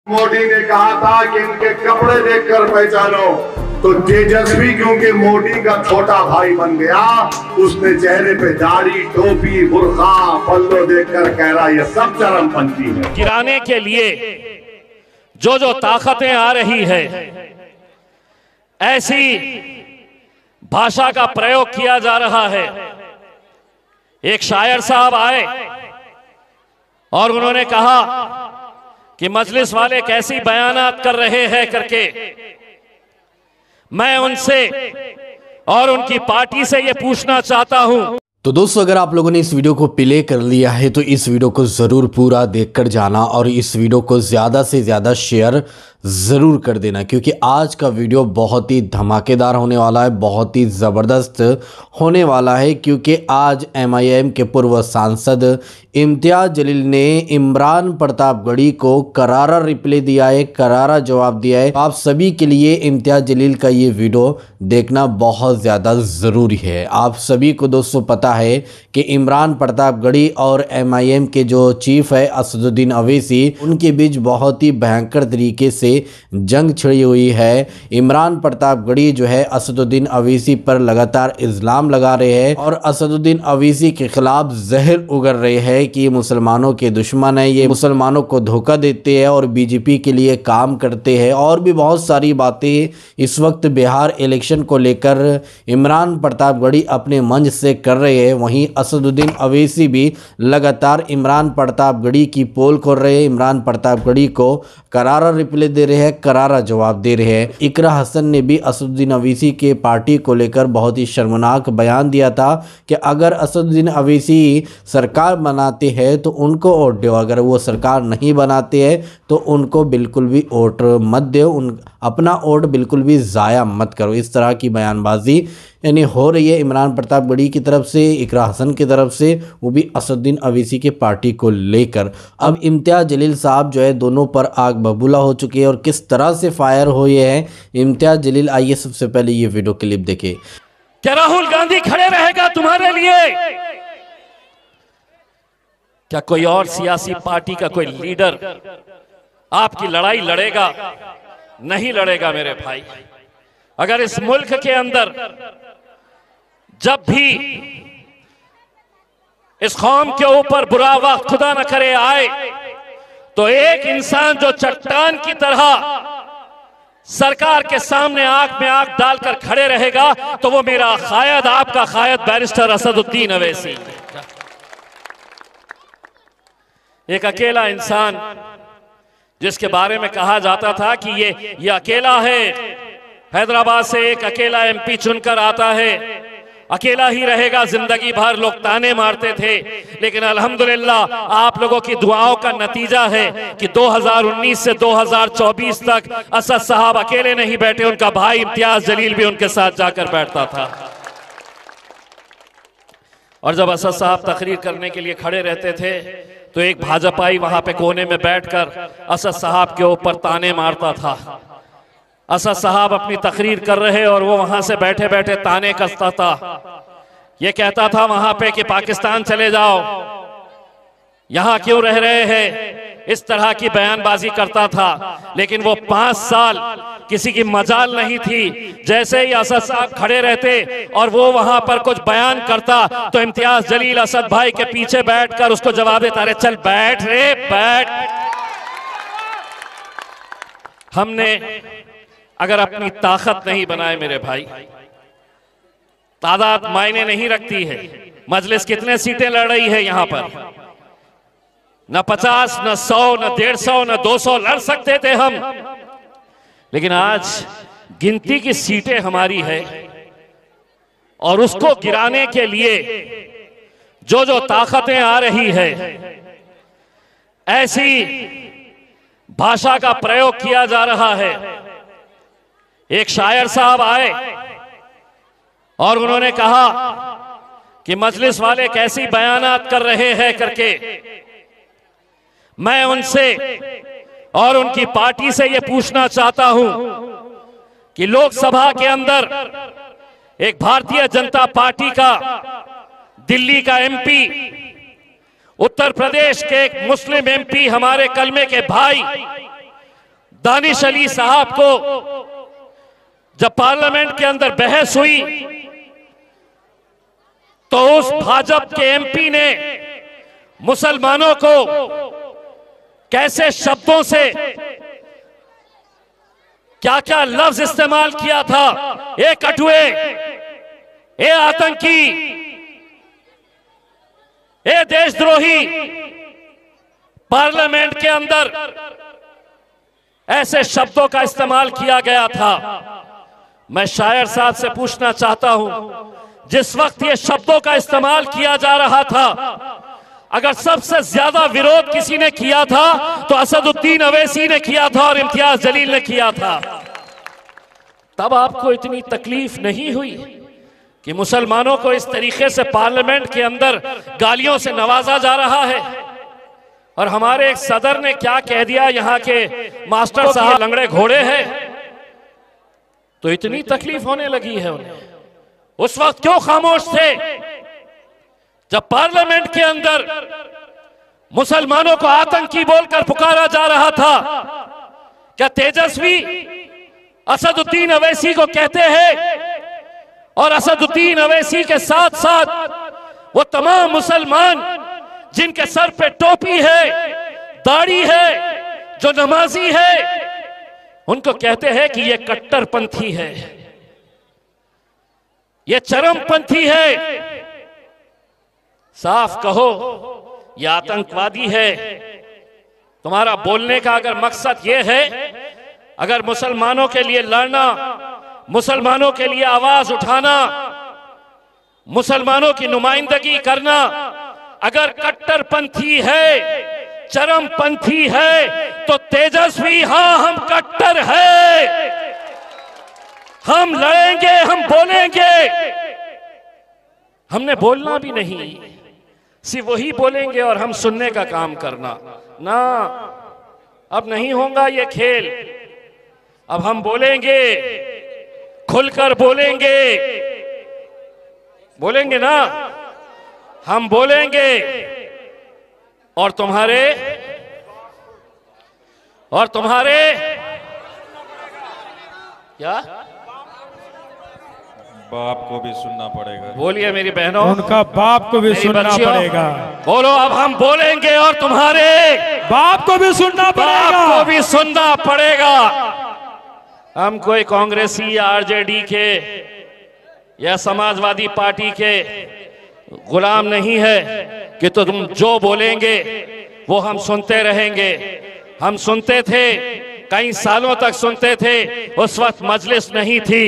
मोदी ने कहा था कि इनके कपड़े देखकर पहचानो, तो तेजस्वी क्योंकि मोदी का छोटा भाई बन गया, उसने चेहरे पे दाढ़ी, टोपी, बुर्का, पल्लो देखकर कह रहा ये सब चरमपंथी है। गिराने के लिए जो जो ताकतें आ रही है, ऐसी भाषा का प्रयोग किया जा रहा है। एक शायर साहब आए और उन्होंने कहा कि मजलिस वाले कैसी बयानात कर रहे हैं करके। मैं उनसे और उनकी पार्टी से ये पूछना चाहता हूं। तो दोस्तों, अगर आप लोगों ने इस वीडियो को प्ले कर लिया है तो इस वीडियो को ज़रूर पूरा देखकर जाना और इस वीडियो को ज़्यादा से ज़्यादा शेयर ज़रूर कर देना, क्योंकि आज का वीडियो बहुत ही धमाकेदार होने वाला है, बहुत ही ज़बरदस्त होने वाला है। क्योंकि आज MIM के पूर्व सांसद इम्तियाज़ जलील ने इमरान प्रतापगढ़ी को करारा रिप्लाई दिया है, करारा जवाब दिया है। आप सभी के लिए इम्तियाज़ जलील का ये वीडियो देखना बहुत ज़्यादा ज़रूरी है। आप सभी को दोस्तों पता है कि इमरान प्रतापगढ़ी और MIM के जो चीफ है असदुद्दीन अवैसी, उनके बीच बहुत ही भयंकर तरीके से जंग छिड़ी हुई है। इमरान प्रतापगढ़ी जो है असदुद्दीन अवैसी पर लगातार इल्ज़ाम लगा रहे हैं और असदुद्दीन अवैसी के खिलाफ जहर उगल रहे हैं कि ये मुसलमानों के दुश्मन है, ये मुसलमानों को धोखा देते हैं और BJP के लिए काम करते हैं। और भी बहुत सारी बातें इस वक्त बिहार इलेक्शन को लेकर इमरान प्रतापगढ़ी अपने मंच से कर रहे हैं। वहीं असदुद्दीन अवैसी भी लगातार इमरान प्रतापगढ़ी की पोल खोल रहे हैं, इमरान प्रतापगढ़ी को करारा रिप्लाई दे रहे हैं, करारा जवाब दे रहे हैं। इकरा हसन ने भी असदुद्दीन अवैसी के पार्टी को लेकर बहुत ही शर्मनाक बयान दिया था कि अगर असदुद्दीन अवैसी सरकार बनाते हैं तो उनको वोट दो, अगर वो सरकार नहीं बनाते हैं तो उनको बिल्कुल भी वोट मत दो, अपना वोट बिल्कुल भी ज़ाया मत करो। इस तरह की बयानबाजी यानी हो रही है इमरान प्रतापगढ़ी की तरफ से, इकरा हसन की तरफ से, वो भी असदुद्दीन अवैसी के पार्टी को लेकर। अब इम्तियाज़ जलील साहब जो है दोनों पर आग बबूला हो चुकी है और किस तरह से फायर हुए हैं इम्तियाज़ जलील, आइए सबसे पहले ये वीडियो क्लिप देखें। क्या राहुल गांधी खड़े रहेगा तुम्हारे लिए? क्या कोई और सियासी पार्टी का कोई लीडर आपकी लड़ाई लड़ेगा? नहीं लड़ेगा मेरे भाई। अगर इस मुल्क के अंदर जब भी इस कौम के ऊपर बुरा वक्त खुदा न करे आए, तो एक इंसान जो चट्टान की तरह सरकार के सामने आंख में आंख डालकर खड़े रहेगा, तो वो मेरा कायद, आपका कायद बैरिस्टर असदुद्दीन अवैसी। एक अकेला इंसान जिसके बारे में कहा जाता था कि ये अकेला है, हैदराबाद से एक अकेला MP चुनकर आता है, अकेला ही रहेगा जिंदगी भर, लोग ताने मारते थे। लेकिन अल्हम्दुलिल्लाह आप लोगों की दुआओं का नतीजा है कि 2019 से 2024 तक असद साहब अकेले नहीं बैठे, उनका भाई इम्तियाज़ जलील भी उनके साथ जाकर बैठता था। और जब असद साहब तकरीर करने के लिए खड़े रहते थे तो एक भाजपाई वहां पे कोने में बैठकर असद साहब के ऊपर ताने मारता था। असद साहब अपनी तकरीर कर रहे और वो वहां से बैठे बैठे ताने कसता था। ये कहता था वहां पे कि पाकिस्तान चले जाओ, यहां क्यों रह रहे हैं, इस तरह की बयानबाजी करता था। लेकिन वो 5 साल किसी की मजाल नहीं थी। जैसे ही असद साहब खड़े रहते और वो वहां पर कुछ बयान करता तो इम्तियाज़ जलील असद भाई के पीछे बैठकर उसको जवाब देता, अरे चल बैठ रे बैठ। हमने अगर अपनी ताकत नहीं बनाए मेरे भाई, तादाद मायने नहीं रखती है। मजलिस कितने सीटें लड़ रही है यहां पर, न 50, न 100, न 150, न 200 लड़ सकते थे हम, लेकिन आज गिनती की सीटें हमारी है और उसको गिराने के लिए जो जो ताकतें आ रही है, ऐसी भाषा का प्रयोग किया जा रहा है। एक शायर साहब आए और उन्होंने कहा कि मजलिस वाले कैसी बयानात कर रहे हैं करके। मैं उनसे और उनकी पार्टी से यह पूछना चाहता हूं कि लोकसभा के अंदर एक भारतीय जनता पार्टी का दिल्ली का MP, उत्तर प्रदेश के एक मुस्लिम MP हमारे कलमे के भाई दानिश अली साहब को जब पार्लियामेंट के अंदर बहस हुई तो उस भाजपा के एमपी ने मुसलमानों को कैसे शब्दों से क्या क्या लफ्ज इस्तेमाल किया था, ए कठुए, ए आतंकी, ए देशद्रोही। पार्लियामेंट के अंदर ऐसे शब्दों का इस्तेमाल किया गया था। मैं शायर साहब से पूछना चाहता हूं, जिस वक्त ये शब्दों का इस्तेमाल किया जा रहा था, अगर सबसे ज्यादा विरोध किसी ने किया था तो असदुद्दीन अवैसी ने किया था और इम्तियाज जलील ने किया था। तब आपको इतनी तकलीफ नहीं हुई कि मुसलमानों को इस तरीके से पार्लियामेंट के अंदर गालियों से नवाजा जा रहा है। और हमारे एक सदर ने क्या कह दिया, यहां के मास्टर साहब लंगड़े घोड़े हैं, तो इतनी तकलीफ होने लगी है उन्हें। उस वक्त क्यों खामोश थे जब पार्लियामेंट के अंदर मुसलमानों को आतंकी बोलकर पुकारा जा रहा था? क्या तेजस्वी असदुद्दीन अवैसी को कहते हैं और असदुद्दीन अवैसी के साथ साथ वो तमाम मुसलमान जिनके सर पे टोपी है, दाढ़ी है, जो नमाजी है, उनको कहते हैं कि ये कट्टरपंथी है, ये चरमपंथी है? साफ कहो, ये आतंकवादी है। तुम्हारा बोलने का अगर मकसद ये है, अगर मुसलमानों के लिए लड़ना, मुसलमानों के लिए आवाज उठाना, मुसलमानों की नुमाइंदगी करना अगर कट्टरपंथी है, चरमपंथी है, तो तेजस्वी, हां हम कट्टर है, हम लड़ेंगे, हम बोलेंगे। हमने बोलना भी नहीं, सिर्फ वही बोलेंगे और हम सुनने का काम करना ना। अब नहीं होगा ये खेल। अब हम बोलेंगे, खुलकर बोलेंगे, बोलेंगे ना, हम बोलेंगे। और तुम्हारे क्या बाप को भी सुनना पड़ेगा। बोलिए मेरी बहनों, उनका बाप को भी सुनना पड़ेगा। बोलो, अब हम बोलेंगे और तुम्हारे बाप को भी सुनना पड़ेगा, बाप को भी सुनना पड़ेगा। हम कोई कांग्रेसी या आरजेडी के या समाजवादी पार्टी के गुलाम नहीं है कि तो तुम जो बोलेंगे वो हम सुनते रहेंगे। हम सुनते थे, कई सालों तक सुनते थे, उस वक्त मजलिस नहीं थी।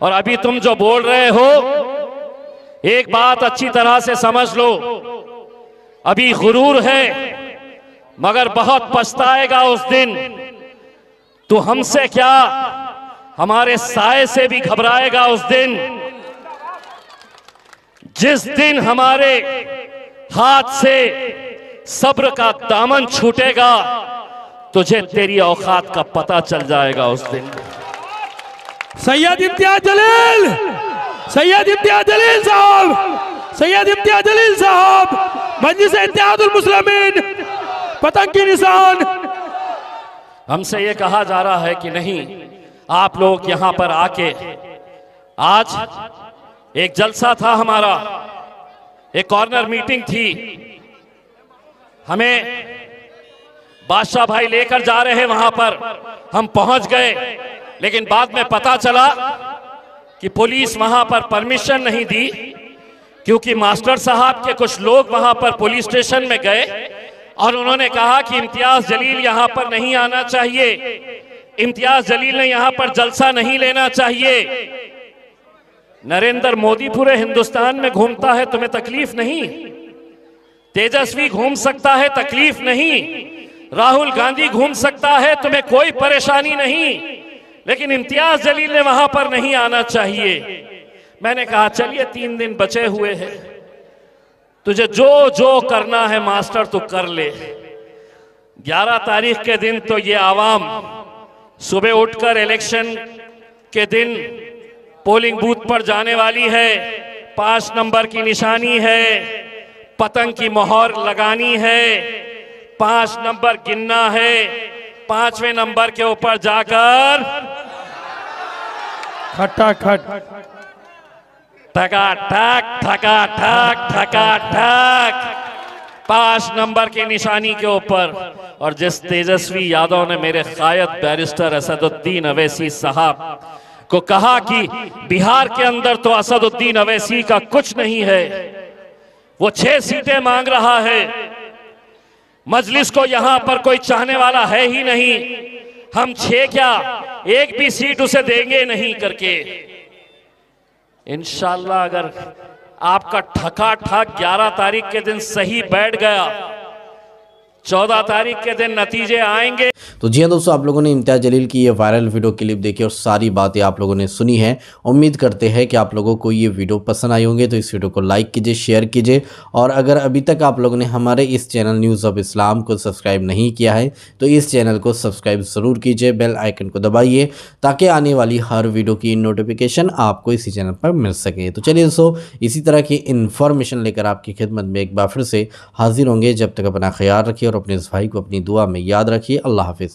और अभी तुम जो बोल रहे हो, एक बात अच्छी तरह से समझ लो, अभी गुरूर है, मगर बहुत पछताएगा उस दिन। तू हमसे क्या, हमारे साए से भी घबराएगा उस दिन। जिस दिन हमारे हाथ से सब्र का दामन छूटेगा, तुझे तेरी औकात का पता चल जाएगा उस दिन। सैयद इम्तियाज जलील, सैयद इम्तियाज जलील साहब, सैयद इम्तियाज जलील साहब, मजलिस इत्तेहादुल मुस्लिमीन, पतंग की निशान। हमसे ये कहा जा रहा है कि नहीं, आप लोग यहां पर आके, आज एक जलसा था हमारा, एक कॉर्नर मीटिंग थी, हमें बादशाह भाई लेकर जा रहे हैं वहां पर, हम पहुंच गए, लेकिन बाद में पता चला कि पुलिस वहां पर परमिशन नहीं दी, क्योंकि मास्टर साहब के कुछ लोग वहां पर पुलिस स्टेशन में गए और उन्होंने कहा कि इम्तियाज जलील यहां पर नहीं आना चाहिए, इम्तियाज जलील ने यहां पर जलसा नहीं लेना चाहिए। नरेंद्र मोदी पूरे हिंदुस्तान में घूमता है, तुम्हें तकलीफ नहीं? तेजस्वी घूम सकता है, तकलीफ नहीं? राहुल गांधी घूम सकता है, तुम्हें कोई परेशानी नहीं? लेकिन इम्तियाज जलील ने वहां पर नहीं आना चाहिए। मैंने कहा चलिए 3 दिन बचे हुए हैं, तुझे जो जो करना है मास्टर तू कर ले। 11 तारीख के दिन तो ये आवाम सुबह उठकर इलेक्शन के दिन पोलिंग बूथ पर जाने वाली है, 5 नंबर की निशानी है, पतंग की मोहर लगानी है, 5 नंबर गिनना है, 5वें नंबर के ऊपर जाकर खटाखट ठकाठक ठकाठक ठकाठक 5 नंबर की निशानी के ऊपर। और जिस तेजस्वी यादव ने मेरे कायद बैरिस्टर असदुद्दीन अवैसी साहब को कहा कि बिहार के अंदर तो असदुद्दीन अवैसी का कुछ नहीं है, वो 6 सीटें मांग रहा है, मजलिस को यहां पर कोई चाहने वाला है ही नहीं, हम 6 क्या 1 भी सीट उसे देंगे नहीं करके। इंशाल्लाह अगर आपका ठकाठक 11 तारीख के दिन सही बैठ गया, 14 तारीख के दिन नतीजे आएंगे। तो जी हाँ दोस्तों, आप लोगों ने इम्तियाज़ जलील की ये वायरल वीडियो क्लिप देखी और सारी बातें आप लोगों ने सुनी है। उम्मीद करते हैं कि आप लोगों को ये वीडियो पसंद आई होंगे, तो इस वीडियो को लाइक कीजिए, शेयर कीजिए। और अगर अभी तक आप लोगों ने हमारे इस चैनल न्यूज़ ऑफ इस्लाम को सब्सक्राइब नहीं किया है तो इस चैनल को सब्सक्राइब ज़रूर कीजिए, बेल आइकन को दबाइए ताकि आने वाली हर वीडियो की नोटिफिकेशन आपको इसी चैनल पर मिल सके। तो चलिए दोस्तों, इसी तरह की इन्फॉर्मेशन लेकर आपकी खिदमत में एक बार फिर से हाजिर होंगे। जब तक अपना ख्याल रखिए और अपने इस भाई को अपनी दुआ में याद रखिए। अल्लाह हाफिज़।